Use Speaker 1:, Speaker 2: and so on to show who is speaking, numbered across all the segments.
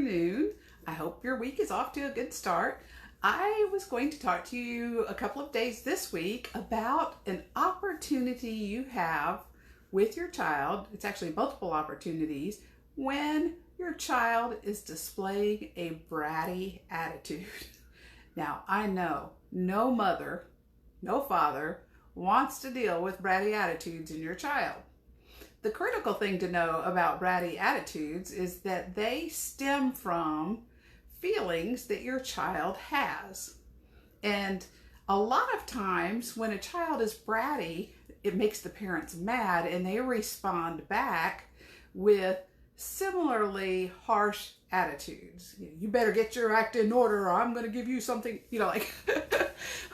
Speaker 1: afternoon. I hope your week is off to a good start. I was going to talk to you a couple of days this week about an opportunity you have with your child. It's actually multiple opportunities when your child is displaying a bratty attitude. Now, I know no mother, no father wants to deal with bratty attitudes in your child. The critical thing to know about bratty attitudes is that they stem from feelings that your child has. And a lot of times when a child is bratty, it makes the parents mad and they respond back with similarly harsh attitudes. You better get your act in order or I'm going to give you something,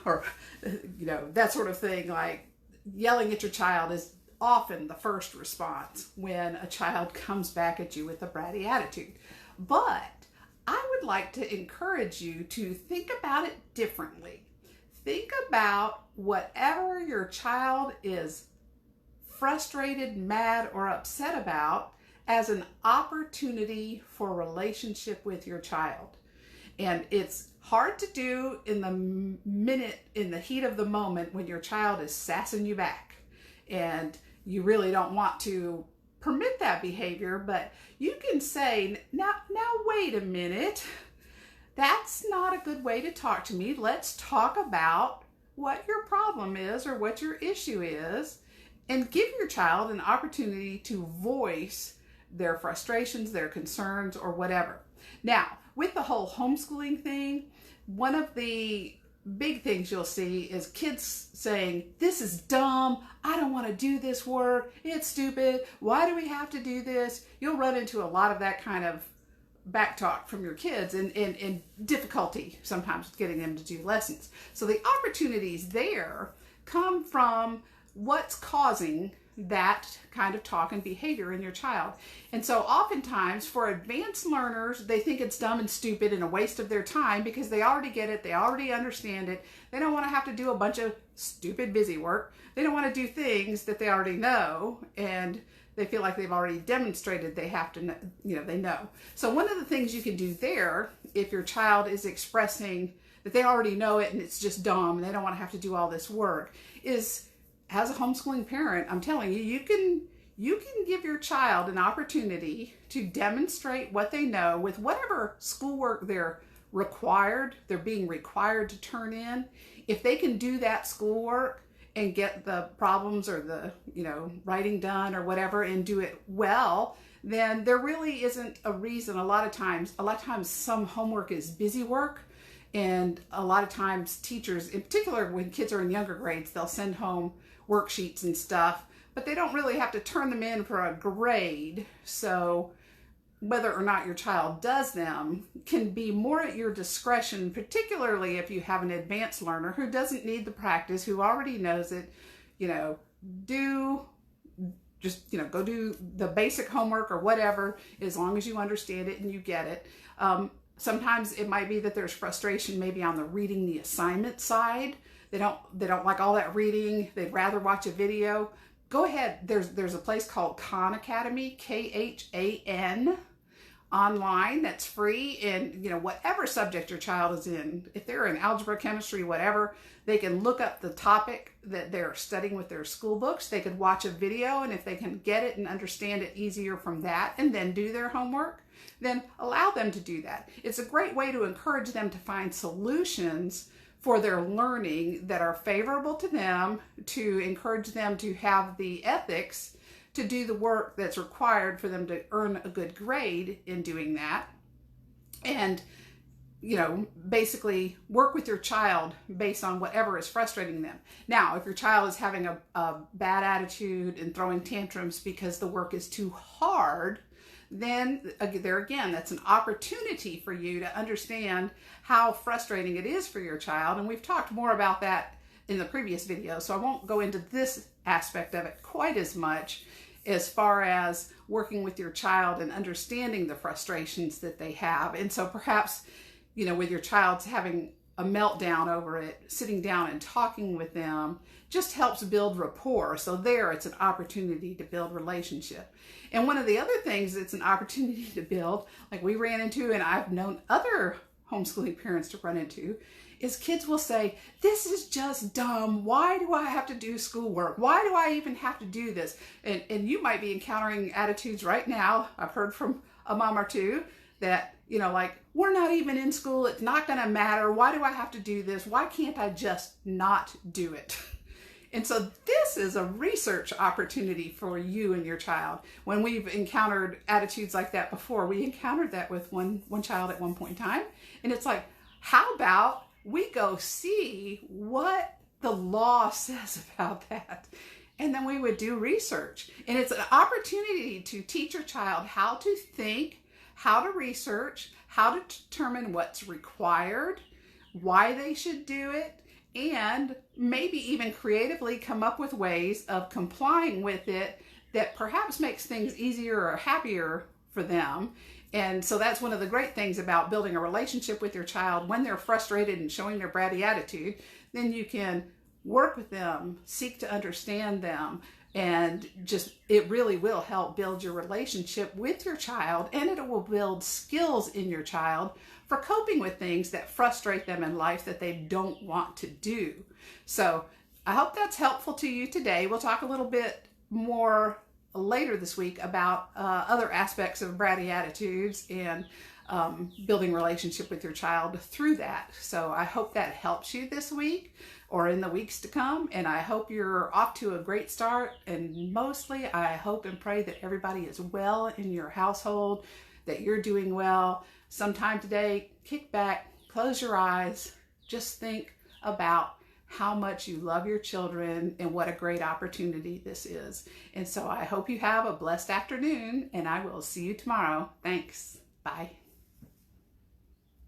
Speaker 1: or, that sort of thing. Like yelling at your child is often the first response when a child comes back at you with a bratty attitude. But I would like to encourage you to think about it differently. Think about whatever your child is frustrated, mad, or upset about as an opportunity for relationship with your child. And it's hard to do in the heat of the moment when your child is sassing you back. And you really don't want to permit that behavior, but you can say, now wait a minute. That's not a good way to talk to me. Let's talk about what your problem is or what your issue is, and give your child an opportunity to voice their frustrations, their concerns, or whatever. Now, with the whole homeschooling thing, one of the big things you'll see is kids saying, this is dumb, I don't want to do this work, it's stupid, why do we have to do this? You'll run into a lot of that kind of back talk from your kids and difficulty sometimes with getting them to do lessons. So the opportunities there come from what's causing that kind of talk and behavior in your child. And so oftentimes for advanced learners, they think it's dumb and stupid and a waste of their time because they already get it, they already understand it. They don't want to have to do a bunch of stupid busy work. They don't want to do things that they already know, and they feel like they've already demonstrated they have to know, they know. So one of the things you can do there, if your child is expressing that they already know it and it's just dumb and they don't want to have to do all this work, is as a homeschooling parent, I'm telling you, you can give your child an opportunity to demonstrate what they know with whatever schoolwork they're being required to turn in. If they can do that schoolwork and get the problems or the, writing done or whatever and do it well, then there really isn't a reason. A lot of times some homework is busy work. And a lot of times teachers, in particular when kids are in younger grades, they'll send home worksheets and stuff, but they don't really have to turn them in for a grade. So whether or not your child does them can be more at your discretion, particularly if you have an advanced learner who doesn't need the practice, who already knows it. Go do the basic homework or whatever, as long as you understand it and you get it. Sometimes it might be that there's frustration maybe on the reading the assignment side. They don't like all that reading. They'd rather watch a video. Go ahead. There's a place called Khan Academy, KHAN, online, that's free. And whatever subject your child is in, if they're in algebra, chemistry, whatever, they can look up the topic that they're studying with their school books. They could watch a video, and if they can get it and understand it easier from that and then do their homework, then allow them to do that. It's a great way to encourage them to find solutions for their learning that are favorable to them, to encourage them to have the ethics to do the work that's required for them to earn a good grade in doing that. And, basically work with your child based on whatever is frustrating them. Now, if your child is having a bad attitude and throwing tantrums because the work is too hard, then there again, that's an opportunity for you to understand how frustrating it is for your child. And we've talked more about that in the previous video, so I won't go into this aspect of it quite as much as far as working with your child and understanding the frustrations that they have. And so perhaps, with your child's having a meltdown over it, sitting down and talking with them just helps build rapport. So there, it's an opportunity to build relationship. And one of the other things it's an opportunity to build, like we ran into, and I've known other homeschooling parents to run into, is kids will say, this is just dumb. Why do I have to do schoolwork? Why do I even have to do this? And you might be encountering attitudes right now. I've heard from a mom or two that, you know, like, we're not even in school. It's not going to matter. Why do I have to do this? Why can't I just not do it? And so this is a research opportunity for you and your child. When we've encountered attitudes like that before, we encountered that with one child at one point in time. And it's like, how about we go see what the law says about that? And then we would do research. And it's an opportunity to teach your child how to think, how to research, how to determine what's required, why they should do it, and maybe even creatively come up with ways of complying with it that perhaps makes things easier or happier for them. And so that's one of the great things about building a relationship with your child. When they're frustrated and showing their bratty attitude, then you can work with them, seek to understand them, and just, it really will help build your relationship with your child, and it will build skills in your child for coping with things that frustrate them in life that they don't want to do. So I hope that's helpful to you today. We'll talk a little bit more later this week about other aspects of bratty attitudes and building relationship with your child through that. So I hope that helps you this week or in the weeks to come. And I hope you're off to a great start. And mostly I hope and pray that everybody is well in your household, that you're doing well. Sometime today, kick back, close your eyes, just think about how much you love your children and what a great opportunity this is. And so I hope you have a blessed afternoon, and I will see you tomorrow. Thanks. Bye.